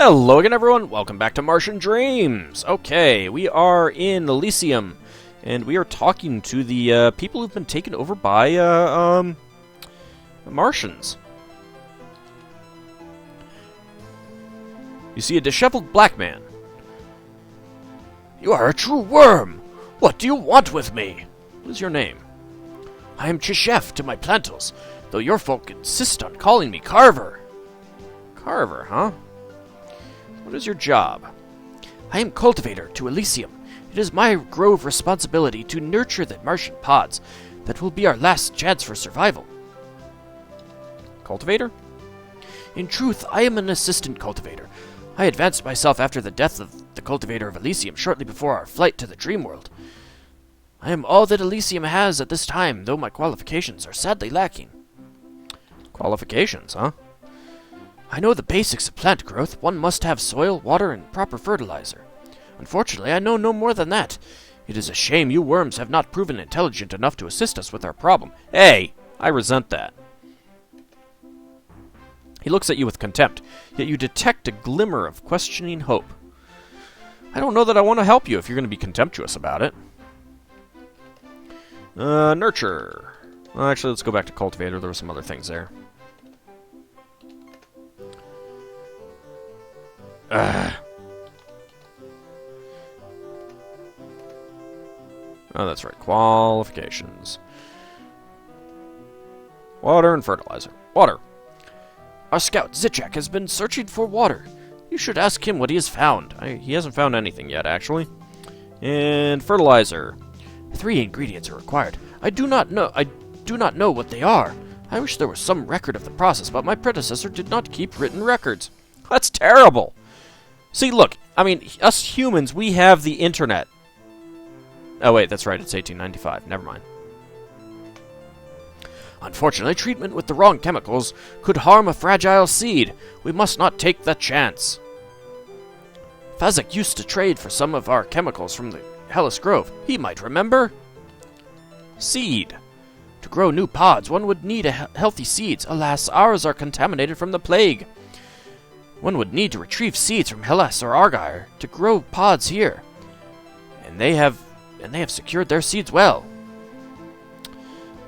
Hello again, everyone. Welcome back to Martian Dreams. Okay, we are in Elysium, and we are talking to the people who've been taken over by Martians. You see a disheveled black man. You are a true worm. What do you want with me? What is your name? I am Chishef to my plantals, though your folk insist on calling me Carver. Carver, huh? What is your job? I am cultivator to Elysium. It is my grove responsibility to nurture the Martian pods that will be our last chance for survival. Cultivator? In truth, I am an assistant cultivator. I advanced myself after the death of the cultivator of Elysium shortly before our flight to the dream world. I am all that Elysium has at this time, though my qualifications are sadly lacking. Qualifications, huh? I know the basics of plant growth. One must have soil, water, and proper fertilizer. Unfortunately, I know no more than that. It is a shame you worms have not proven intelligent enough to assist us with our problem. Hey, I resent that. He looks at you with contempt, yet you detect a glimmer of questioning hope. I don't know that I want to help you if you're going to be contemptuous about it. Nurture. Well, actually, let's go back to cultivator. There were some other things there. Oh, that's right. Qualifications. Water and fertilizer. Water. Our scout, Zichak, has been searching for water. You should ask him what he has found. He hasn't found anything yet, actually. And fertilizer. 3 ingredients are required. I do not know what they are. I wish there was some record of the process, but my predecessor did not keep written records. That's terrible. See, look, I mean, us humans, we have the internet. Oh, wait, that's right, it's 1895. Never mind. Unfortunately, treatment with the wrong chemicals could harm a fragile seed. We must not take that chance. Fazek used to trade for some of our chemicals from the Hellas Grove. He might remember. Seed. To grow new pods, one would need healthy seeds. Alas, ours are contaminated from the plague. One would need to retrieve seeds from Hellas or Argyre to grow pods here. And they have secured their seeds well.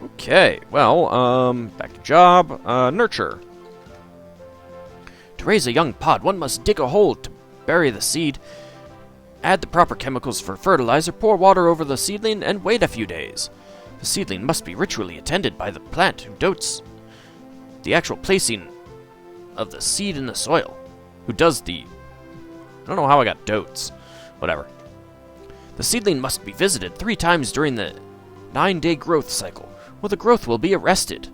Okay, well, back to job. Nurture. To raise a young pod, one must dig a hole to bury the seed, add the proper chemicals for fertilizer, pour water over the seedling, and wait a few days. The seedling must be ritually attended by the plant who dotes the actual placing of the seed in the soil. Who does the... I don't know how I got dotes. Whatever. The seedling must be visited 3 times during the 9-day growth cycle, or the growth will be arrested.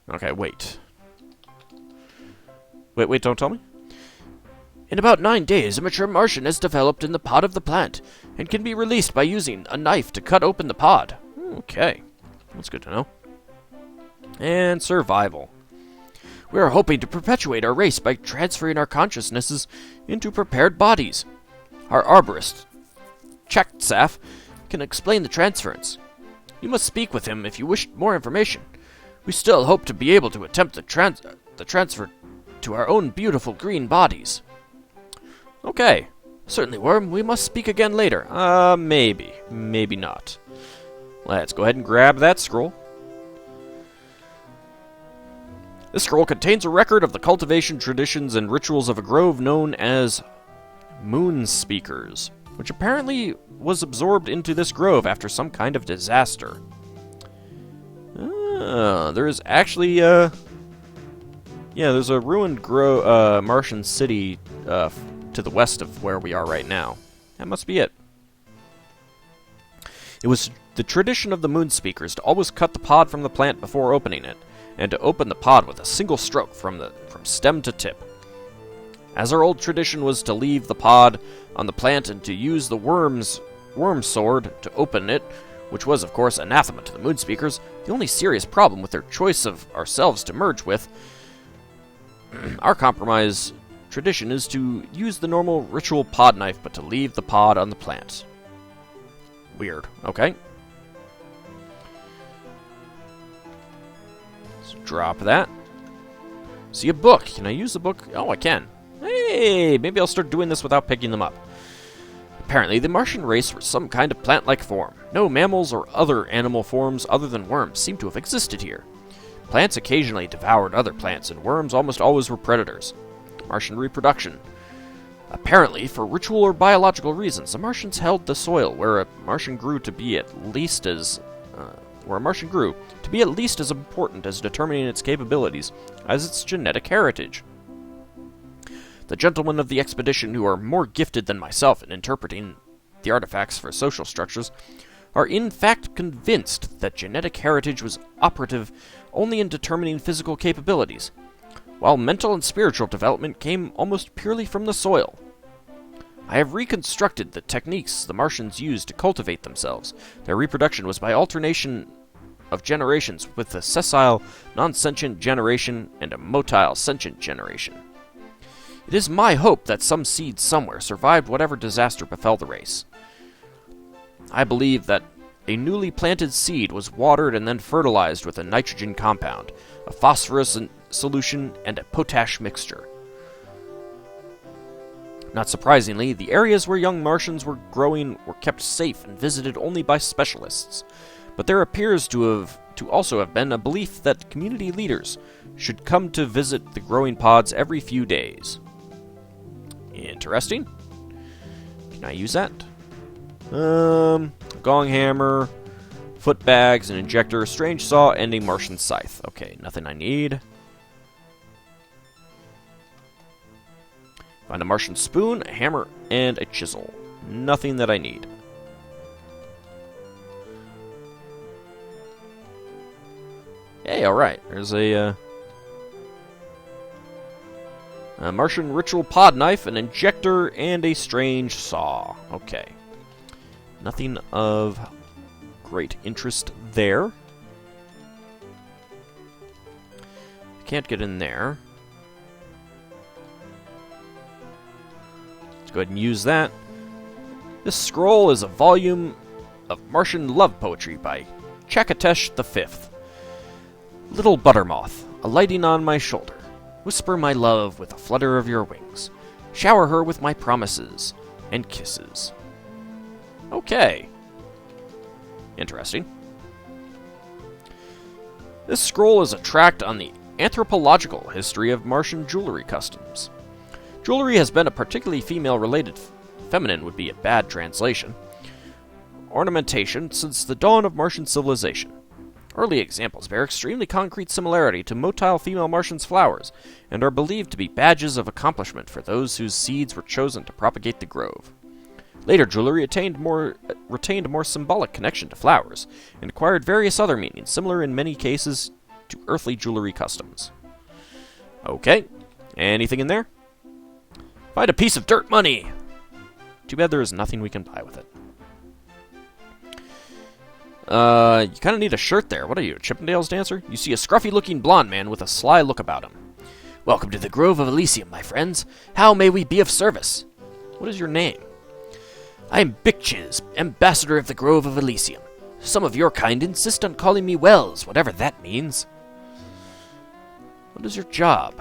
Okay, wait. Wait, don't tell me? In about 9 days, a mature Martian is developed in the pod of the plant, and can be released by using a knife to cut open the pod. Okay, that's good to know. And survival. We are hoping to perpetuate our race by transferring our consciousnesses into prepared bodies. Our arborist, Chaksaf, can explain the transference. You must speak with him if you wish more information. We still hope to be able to attempt the transfer to our own beautiful green bodies. Okay. Certainly, Worm. We must speak again later. Maybe. Maybe not. Let's go ahead and grab that scroll. This scroll contains a record of the cultivation traditions and rituals of a grove known as Moon Speakers, which apparently was absorbed into this grove after some kind of disaster. There is actually, there's a ruined Martian city to the west of where we are right now. That must be it. It was the tradition of the Moon Speakers to always cut the pod from the plant before opening it, and to open the pod with a single stroke from stem to tip. As our old tradition was to leave the pod on the plant and to use the worm sword to open it, which was, of course, anathema to the Moon Speakers, the only serious problem with their choice of ourselves to merge with, our compromise tradition is to use the normal ritual pod knife, but to leave the pod on the plant. Weird, okay? Drop that. See a book. Can I use the book? Oh, I can. Hey, maybe I'll start doing this without picking them up. Apparently, the Martian race were some kind of plant-like form. No mammals or other animal forms other than worms seem to have existed here. Plants occasionally devoured other plants, and worms almost always were predators. Martian reproduction. Apparently, for ritual or biological reasons, the Martians held the soil where a Martian grew to be at least as important as determining its capabilities as its genetic heritage. The gentlemen of the expedition, who are more gifted than myself in interpreting the artifacts for social structures, are in fact convinced that genetic heritage was operative only in determining physical capabilities, while mental and spiritual development came almost purely from the soil. I have reconstructed the techniques the Martians used to cultivate themselves. Their reproduction was by alternation of generations, with a sessile, non-sentient generation and a motile, sentient generation. It is my hope that some seed somewhere survived whatever disaster befell the race. I believe that a newly planted seed was watered and then fertilized with a nitrogen compound, a phosphorus solution, and a potash mixture. Not surprisingly, the areas where young Martians were growing were kept safe and visited only by specialists, but there appears to also have been a belief that community leaders should come to visit the growing pods every few days. Interesting. Can I use that? Gong hammer, foot bags, an injector, strange saw, and a Martian scythe. Okay, nothing I need. Find a Martian spoon, a hammer, and a chisel. Nothing that I need. Hey, alright. There's a Martian ritual pod knife, an injector, and a strange saw. Okay. Nothing of great interest there. Can't get in there. Let's go ahead and use that. This scroll is a volume of Martian love poetry by Chakatesh V. Little buttermoth, alighting on my shoulder, whisper my love with a flutter of your wings. Shower her with my promises and kisses. Okay. Interesting. This scroll is a tract on the anthropological history of Martian jewelry customs. Jewelry has been a particularly female-related, feminine would be a bad translation, ornamentation since the dawn of Martian civilization. Early examples bear extremely concrete similarity to motile female Martians' flowers, and are believed to be badges of accomplishment for those whose seeds were chosen to propagate the grove. Later jewelry retained a more symbolic connection to flowers, and acquired various other meanings, similar in many cases to earthly jewelry customs. Okay, anything in there? Find a piece of dirt money! Too bad there is nothing we can buy with it. You kind of need a shirt there. What are you, a Chippendales dancer? You see a scruffy-looking blonde man with a sly look about him. Welcome to the Grove of Elysium, my friends. How may we be of service? What is your name? I am Bicchiz, ambassador of the Grove of Elysium. Some of your kind insist on calling me Wells, whatever that means. What is your job?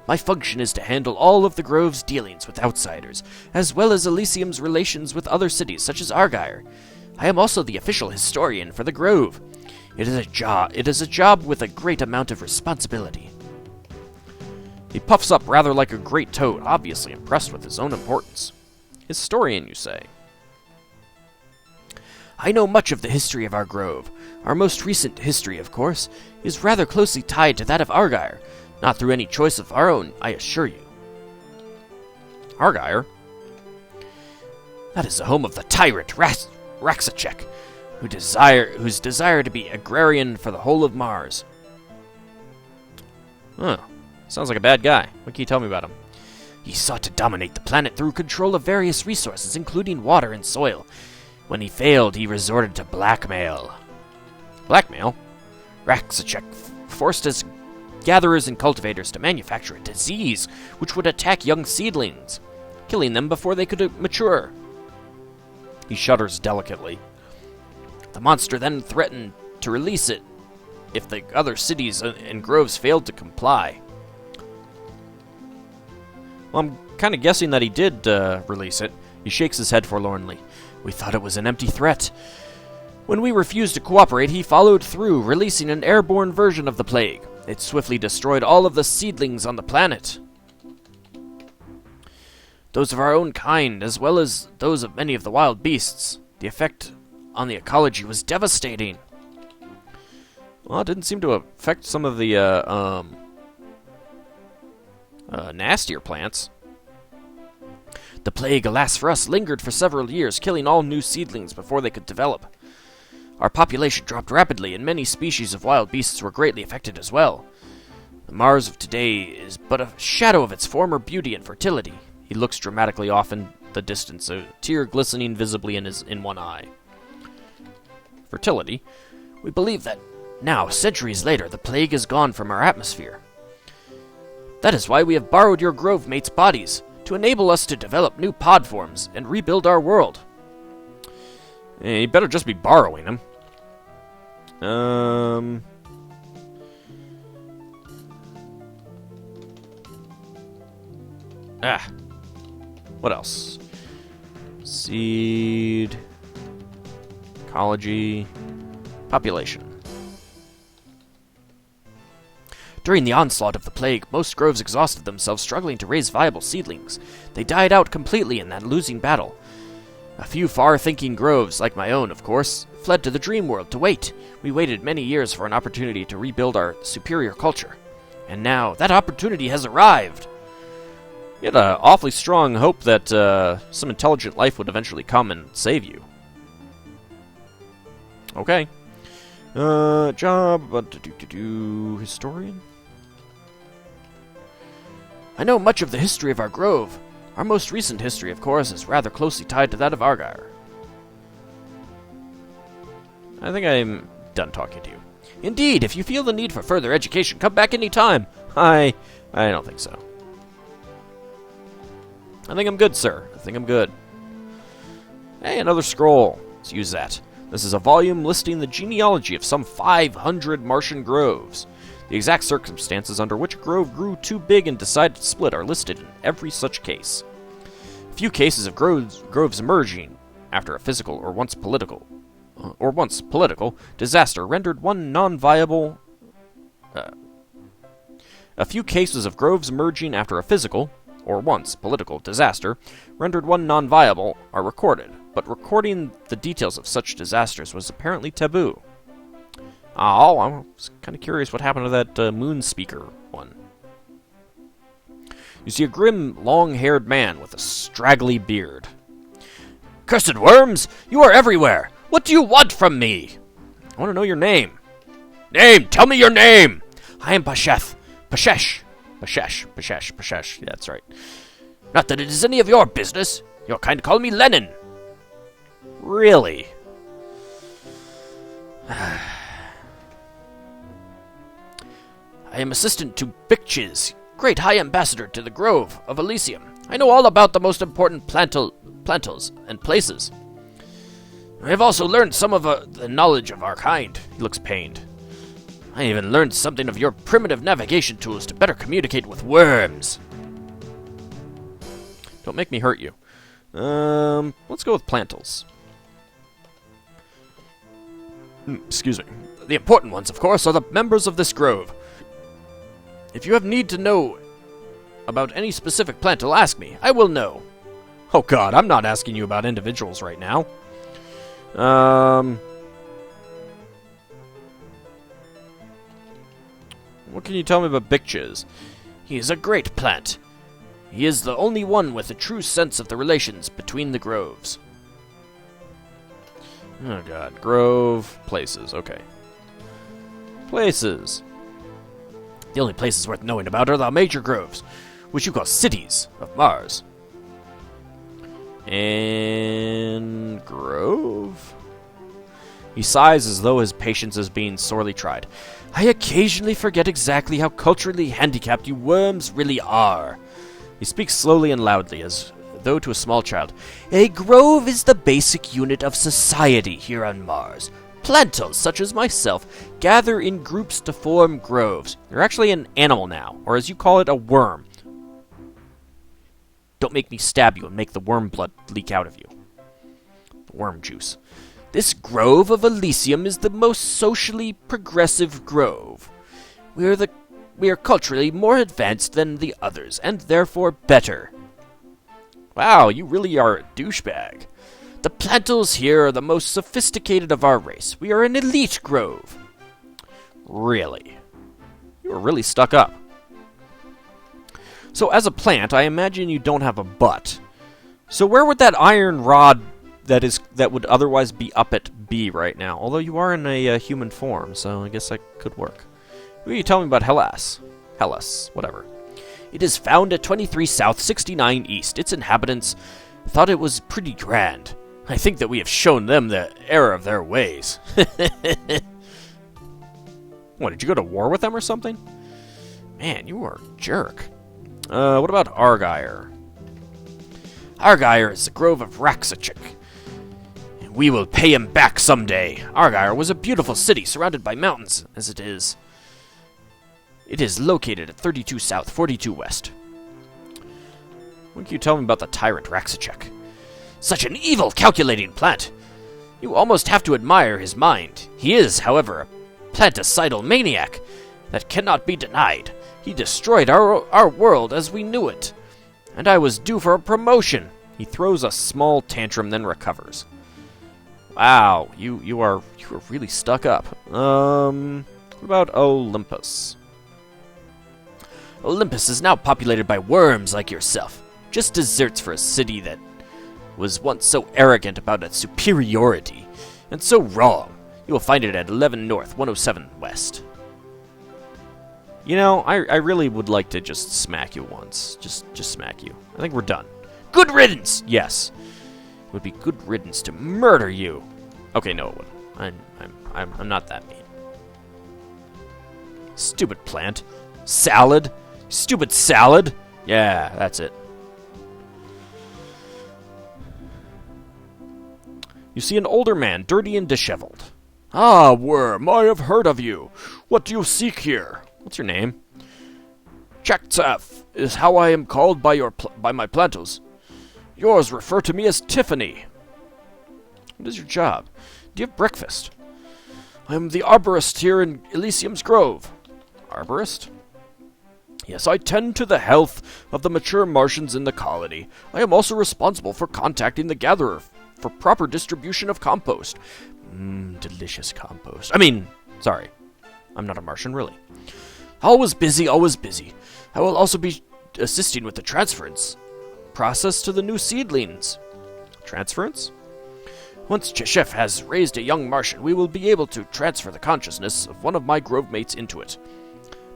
My function is to handle all of the Grove's dealings with outsiders, as well as Elysium's relations with other cities such as Argyre. I am also the official historian for the Grove. It is a job with a great amount of responsibility. He puffs up rather like a great toad, obviously impressed with his own importance. Historian, you say? I know much of the history of our Grove. Our most recent history, of course, is rather closely tied to that of Argyre, not through any choice of our own, I assure you. Argyre? That is the home of the tyrant Raksachek, whose desire to be agrarian for the whole of Mars. Huh. Sounds like a bad guy. What can you tell me about him? He sought to dominate the planet through control of various resources, including water and soil. When he failed, he resorted to blackmail. Blackmail? Raksachek forced his gatherers and cultivators to manufacture a disease which would attack young seedlings, killing them before they could mature. He shudders delicately. The monster then threatened to release it if the other cities and groves failed to comply. Well, I'm kind of guessing that he did release it. He shakes his head forlornly. We thought it was an empty threat. When we refused to cooperate, he followed through, releasing an airborne version of the plague. It swiftly destroyed all of the seedlings on the planet. Those of our own kind, as well as those of many of the wild beasts. The effect on the ecology was devastating. Well, it didn't seem to affect some of the nastier plants. The plague, alas for us, lingered for several years, killing all new seedlings before they could develop. Our population dropped rapidly, and many species of wild beasts were greatly affected as well. The Mars of today is but a shadow of its former beauty and fertility. He looks dramatically off in the distance, a tear glistening visibly in one eye. Fertility? We believe that now, centuries later, the plague is gone from our atmosphere. That is why we have borrowed your grove mates' bodies, to enable us to develop new pod forms and rebuild our world. You better just be borrowing them. What else? Seed. Ecology. Population. During the onslaught of the plague, most groves exhausted themselves struggling to raise viable seedlings. They died out completely in that losing battle. A few far-thinking groves, like my own, of course, fled to the dream world to wait. We waited many years for an opportunity to rebuild our superior culture. And now, that opportunity has arrived. You had an awfully strong hope that some intelligent life would eventually come and save you. Okay. Job, historian? I know much of the history of our grove. Our most recent history, of course, is rather closely tied to that of Argyre. I think I'm done talking to you. Indeed, if you feel the need for further education, come back any time. I don't think so. I think I'm good, sir. I think I'm good. Hey, another scroll. Let's use that. This is a volume listing the genealogy of some 500 Martian groves. The exact circumstances under which a grove grew too big and decided to split are listed in every such case. A few cases of groves emerging after a physical or once political disaster rendered one non-viable. A few cases of groves emerging after a physical or once political disaster rendered one non-viable are recorded, but recording the details of such disasters was apparently taboo. Oh, I was kind of curious what happened to that moon speaker one. You see a grim, long-haired man with a straggly beard. Cursed worms! You are everywhere! What do you want from me? I want to know your name. Name! Tell me your name! I am Pashesh. Pashesh. Yeah, that's right. Not that it is any of your business. You're kind of calling me Lenin. Really? I am assistant to Bicchiz, great high ambassador to the Grove of Elysium. I know all about the most important plantals and places. I have also learned some of the knowledge of our kind. He looks pained. I even learned something of your primitive navigation tools to better communicate with worms. Don't make me hurt you. Let's go with plantals. Excuse me. The important ones, of course, are the members of this grove. If you have need to know about any specific plantal, ask me. I will know. Oh god, I'm not asking you about individuals right now. What can you tell me about Bicchiz? He is a great plant. He is the only one with a true sense of the relations between the groves. Oh god, grove, places, okay. Places. The only places worth knowing about are the major groves, which you call cities of Mars. And grove? He sighs as though his patience is being sorely tried. I occasionally forget exactly how culturally handicapped you worms really are. He speaks slowly and loudly, as though to a small child. A grove is the basic unit of society here on Mars. Plantals, such as myself, gather in groups to form groves. You're actually an animal now, or as you call it, a worm. Don't make me stab you and make the worm blood leak out of you. Worm juice. This grove of Elysium is the most socially progressive grove. We are culturally more advanced than the others, and therefore better. Wow, you really are a douchebag. The plantals here are the most sophisticated of our race. We are an elite grove. Really? You were really stuck up. So as a plant, I imagine you don't have a butt. So where would that iron rod that would otherwise be up at B right now? Although you are in a human form, so I guess that could work. What are you telling me about Hellas? Hellas, whatever. It is found at 23 South, 69 East. Its inhabitants thought it was pretty grand. I think that we have shown them the error of their ways. What, did you go to war with them or something? Man, you are a jerk. What about Argyre? Argyre is the grove of Raxachik. We will pay him back someday. Argyre was a beautiful city surrounded by mountains, as it is. It is located at 32 South, 42 West. What can you tell me about the tyrant Raxachik? Such an evil, calculating plant. You almost have to admire his mind. He is, however, a planticidal maniac that cannot be denied. He destroyed our world as we knew it, and I was due for a promotion. He throws a small tantrum, then recovers. Wow, you are really stuck up. What about Olympus? Olympus is now populated by worms like yourself. Just desserts for a city that was once so arrogant about its superiority, and so wrong. You will find it at 11 North, 107 West. You know, I really would like to just smack you once. Just smack you. I think we're done. Good riddance! Yes. It would be good riddance to murder you. Okay, no, it wouldn't. I'm not that mean. Stupid plant. Salad. Stupid salad. Yeah, that's it. You see an older man, dirty and disheveled. Ah, worm, I have heard of you. What do you seek here? What's your name? Chaktsaf is how I am called by my plantals. Yours refer to me as Tiffany. What is your job? Do you have breakfast? I am the arborist here in Elysium's Grove. Arborist? Yes, I tend to the health of the mature Martians in the colony. I am also responsible for contacting the gatherer for proper distribution of compost. Delicious compost. Sorry. I'm not a Martian, really. Always busy, always busy. I will also be assisting with the transference process to the new seedlings. Transference? Once Cheshef has raised a young Martian, we will be able to transfer the consciousness of one of my grove mates into it.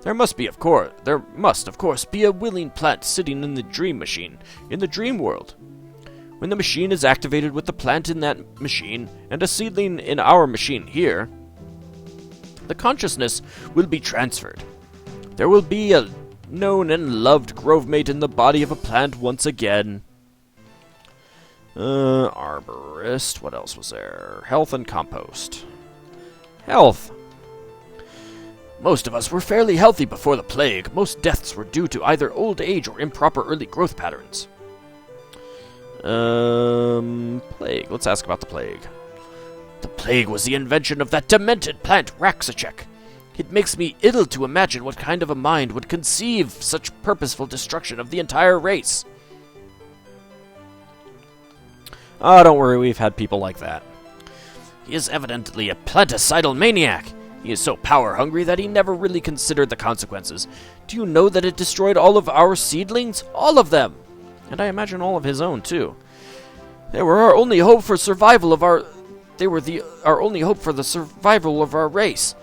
There must, of course, be a willing plant sitting in the dream machine, in the dream world. When the machine is activated with the plant in that machine, and a seedling in our machine here, the consciousness will be transferred. There will be a known and loved grove mate in the body of a plant once again. Arborist. What else was there? Health and compost. Health. Most of us were fairly healthy before the plague. Most deaths were due to either old age or improper early growth patterns. Plague. Let's ask about the plague. The plague was the invention of that demented plant, Raxachek. It makes me ill to imagine what kind of a mind would conceive such purposeful destruction of the entire race. Oh, don't worry, we've had people like that. He is evidently a planticidal maniac. He is so power-hungry that he never really considered the consequences. Do you know that it destroyed all of our seedlings? All of them! And I imagine all of his own, too. They were our only hope for survival of our... our only hope for the survival of our race.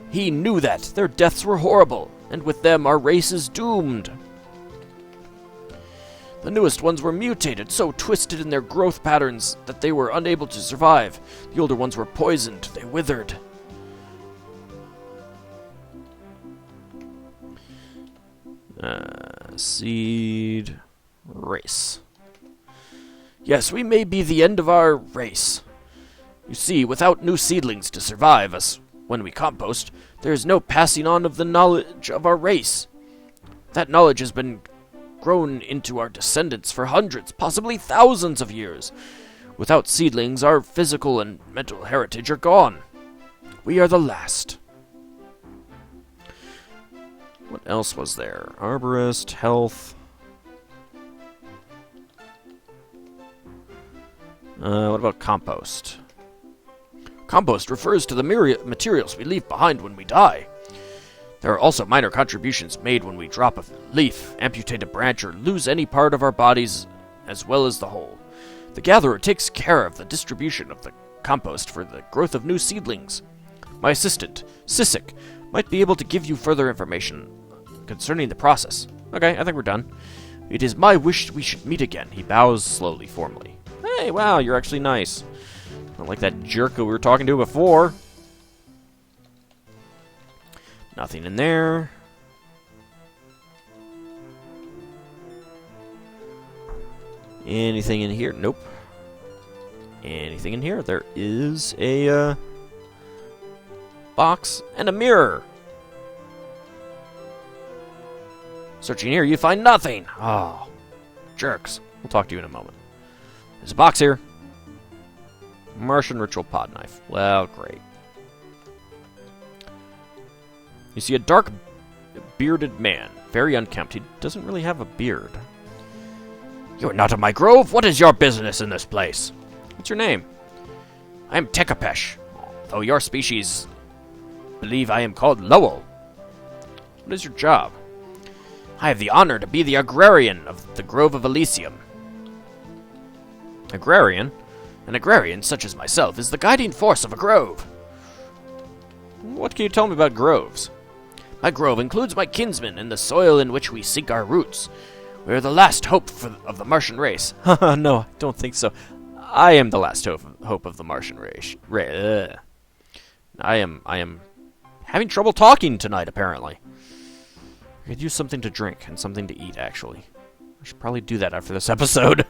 He knew that. Their deaths were horrible, and with them our race is doomed. The newest ones were mutated, so twisted in their growth patterns that they were unable to survive. The older ones were poisoned. They withered. Seed... race. Yes, we may be the end of our race. You see, without new seedlings to survive us when we compost, there is no passing on of the knowledge of our race. That knowledge has been grown into our descendants for hundreds, possibly thousands of years. Without seedlings, our physical and mental heritage are gone. We are the last. What else was there? Arborist, health. What about compost? Compost refers to the materials we leave behind when we die. There are also minor contributions made when we drop a leaf, amputate a branch, or lose any part of our bodies as well as the whole. The gatherer takes care of the distribution of the compost for the growth of new seedlings. My assistant, Sisik, might be able to give you further information concerning the process. Okay, I think we're done. It is my wish we should meet again. He bows slowly, formally. Hey, wow, you're actually nice. Not like that jerk who we were talking to before. Nothing in there. Anything in here? Nope. Anything in here? There is a box and a mirror. Searching here, you find nothing. Oh, jerks. We'll talk to you in a moment. There's a box here. Martian ritual pod knife. Well, great. You see a dark, bearded man. Very unkempt. He doesn't really have a beard. You are not of my grove? What is your business in this place? What's your name? I am Tekapesh, though your species believe I am called Lowell. What is your job? I have the honor to be the agrarian of the Grove of Elysium. Agrarian? An agrarian, such as myself, is the guiding force of a grove. What can you tell me about groves? My grove includes my kinsmen and the soil in which we sink our roots. We are the last hope of the Martian race. No, I don't think so. I am the last hope of the Martian race. I am having trouble talking tonight, apparently. I could use something to drink and something to eat, actually. I should probably do that after this episode.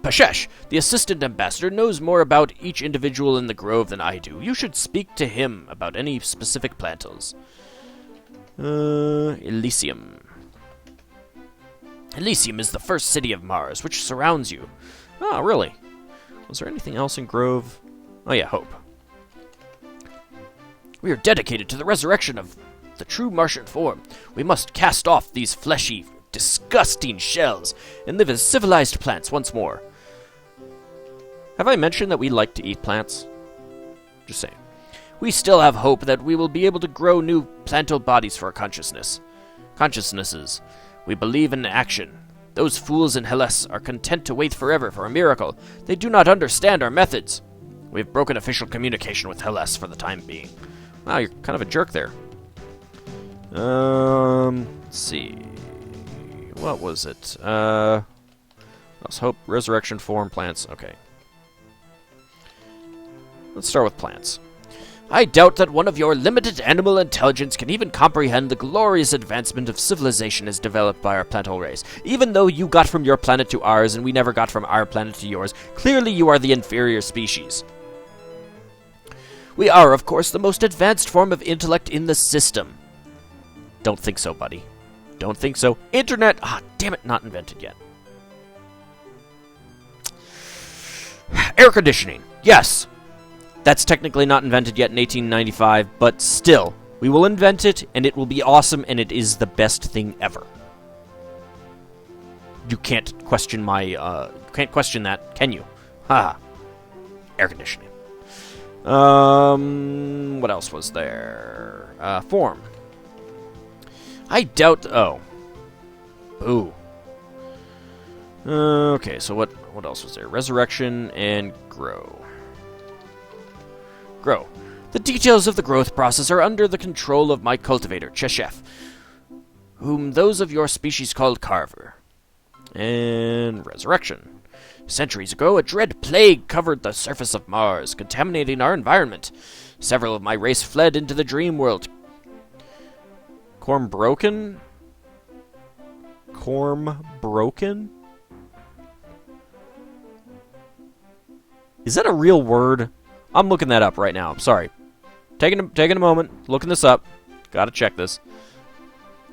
Pashesh, the assistant ambassador, knows more about each individual in the grove than I do. You should speak to him about any specific plantals. Elysium. Elysium is the first city of Mars, which surrounds you. Oh, really? Was there anything else in Grove? Oh yeah, hope. We are dedicated to the resurrection of the true Martian form. We must cast off these fleshy, disgusting shells and live as civilized plants once more. Have I mentioned that we like to eat plants? Just saying. We still have hope that we will be able to grow new plantal bodies for our consciousnesses. We believe in action. Those fools in Hellas are content to wait forever for a miracle. They do not understand our methods. We have broken official communication with Hellas for the time being. Wow, you're kind of a jerk there. Let's see. What was it? Let's hope resurrection form plants. Okay. Let's start with plants. I doubt that one of your limited animal intelligence can even comprehend the glorious advancement of civilization as developed by our plantal race. Even though you got from your planet to ours and we never got from our planet to yours, clearly you are the inferior species. We are, of course, the most advanced form of intellect in the system. Don't think so, buddy. Don't think so. Internet! Ah, damn it, not invented yet. Air conditioning. Yes. That's technically not invented yet in 1895, but still, we will invent it, and it will be awesome, and it is the best thing ever. You can't question can't question that, can you? Ha! Air conditioning. What else was there? Form. I doubt. Oh. Boo. Okay, so what else was there? Resurrection and grow. Grow. The details of the growth process are under the control of my cultivator, Cheshef, whom those of your species called Carver. And resurrection. Centuries ago, a dread plague covered the surface of Mars, contaminating our environment. Several of my race fled into the dream world. Corm broken? Is that a real word? I'm looking that up right now. I'm sorry. Taking a moment, looking this up. Gotta check this.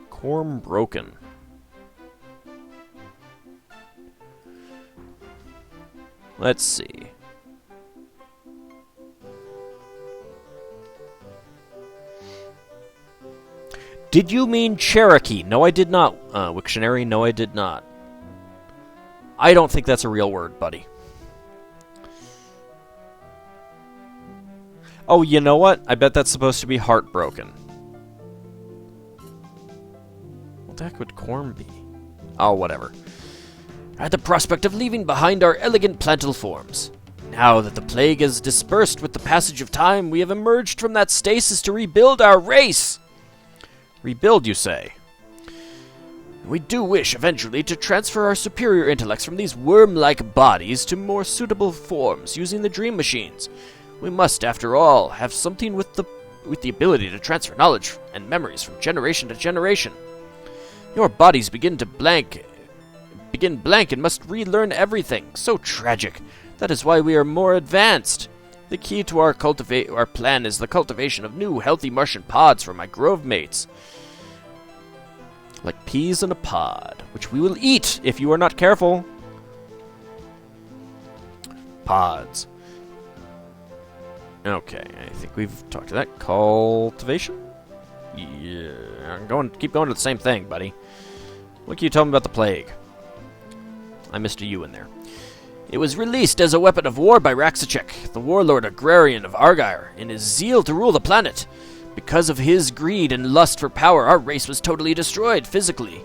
Corm broken. Let's see. Did you mean Cherokee? No, I did not. Wiktionary? No, I did not. I don't think that's a real word, buddy. Oh, you know what? I bet that's supposed to be heartbroken. What the heck would corn be? Oh, whatever. At the prospect of leaving behind our elegant plantal forms. Now that the plague is dispersed with the passage of time, we have emerged from that stasis to rebuild our race. Rebuild, you say? We do wish, eventually, to transfer our superior intellects from these worm-like bodies to more suitable forms using the dream machines. We must, after all, have something with the ability to transfer knowledge and memories from generation to generation. Your bodies begin blank and must relearn everything. So tragic. That is why we are more advanced. The key to our plan is the cultivation of new, healthy Martian pods for my grove mates. Like peas in a pod, which we will eat if you are not careful. Pods. Okay, I think we've talked to that. Cultivation? Yeah, keep going to the same thing, buddy. What can you tell me about the plague? I missed a U in there. It was released as a weapon of war by Raxacek, the warlord agrarian of Argyre, in his zeal to rule the planet. Because of his greed and lust for power, our race was totally destroyed physically.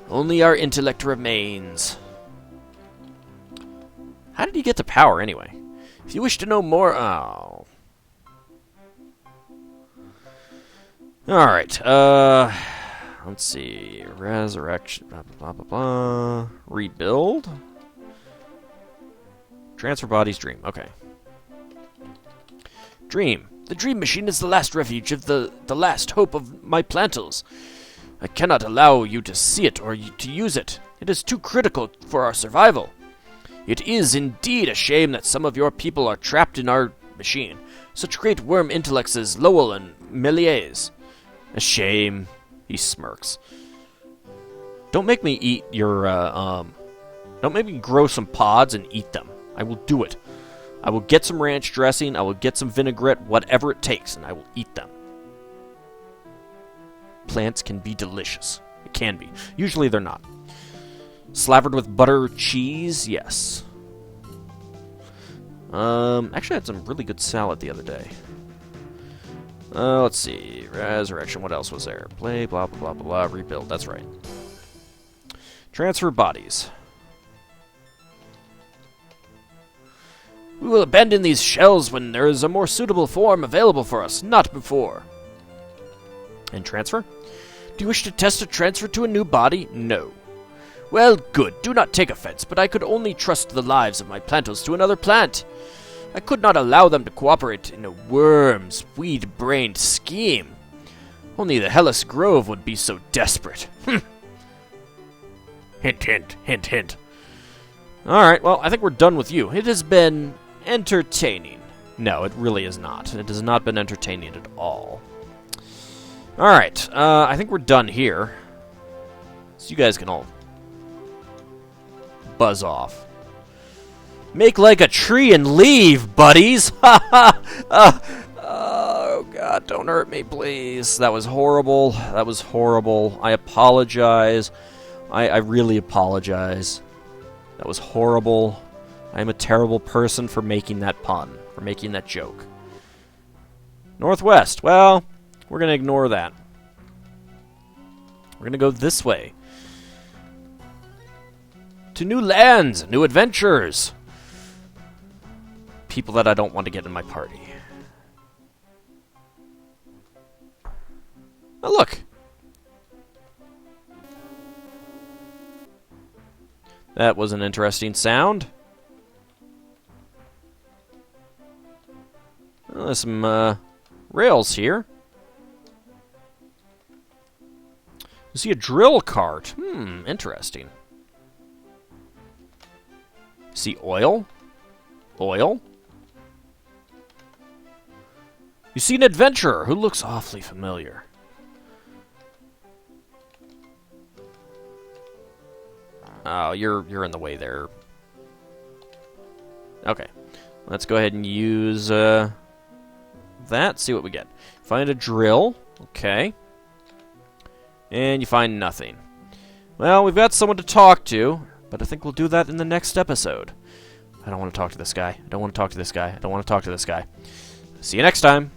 Only our intellect remains. How did he get to power, anyway? If you wish to know more... Oh. Alright, let's see. Resurrection, blah, blah, blah, blah. Rebuild? Transfer bodies, dream. Okay. Dream. The dream machine is the last refuge of the last hope of my plantals. I cannot allow you to see it or to use it. It is too critical for our survival. It is indeed a shame that some of your people are trapped in our machine. Such great worm intellects as Lowell and Méliès. A shame. He smirks. Don't make me eat your, Don't make me grow some pods and eat them. I will do it. I will get some ranch dressing, I will get some vinaigrette, whatever it takes, and I will eat them. Plants can be delicious. It can be. Usually they're not. Slathered with butter, cheese, yes. Actually I had some really good salad the other day. Let's see. Resurrection, what else was there? Play, blah, blah, blah, blah, blah, rebuild, that's right. Transfer bodies. We will abandon these shells when there is a more suitable form available for us, not before. And transfer? Do you wish to test a transfer to a new body? No. Well, good. Do not take offense, but I could only trust the lives of my plantals to another plant. I could not allow them to cooperate in a worm's weed-brained scheme. Only the Hellas Grove would be so desperate. Hint, hint, hint, hint. Alright, well, I think we're done with you. It has been entertaining. No, it really is not. It has not been entertaining at all. Alright, I think we're done here. So you guys can all buzz off. Make like a tree and leave, buddies! Ha ha! Oh, God, don't hurt me, please. That was horrible. That was horrible. I apologize. I really apologize. That was horrible. I am a terrible person for making that pun, for making that joke. Northwest. Well, we're going to ignore that. We're going to go this way. To new lands, new adventures. People that I don't want to get in my party. Oh, look. That was an interesting sound. Well, there's some rails here. You see a drill cart. Interesting. See oil? Oil? You see an adventurer who looks awfully familiar. Oh, you're in the way there. Okay. Let's go ahead and use that. See what we get. Find a drill. Okay. And you find nothing. Well, we've got someone to talk to, but I think we'll do that in the next episode. I don't want to talk to this guy. I don't want to talk to this guy. I don't want to talk to this guy. See you next time.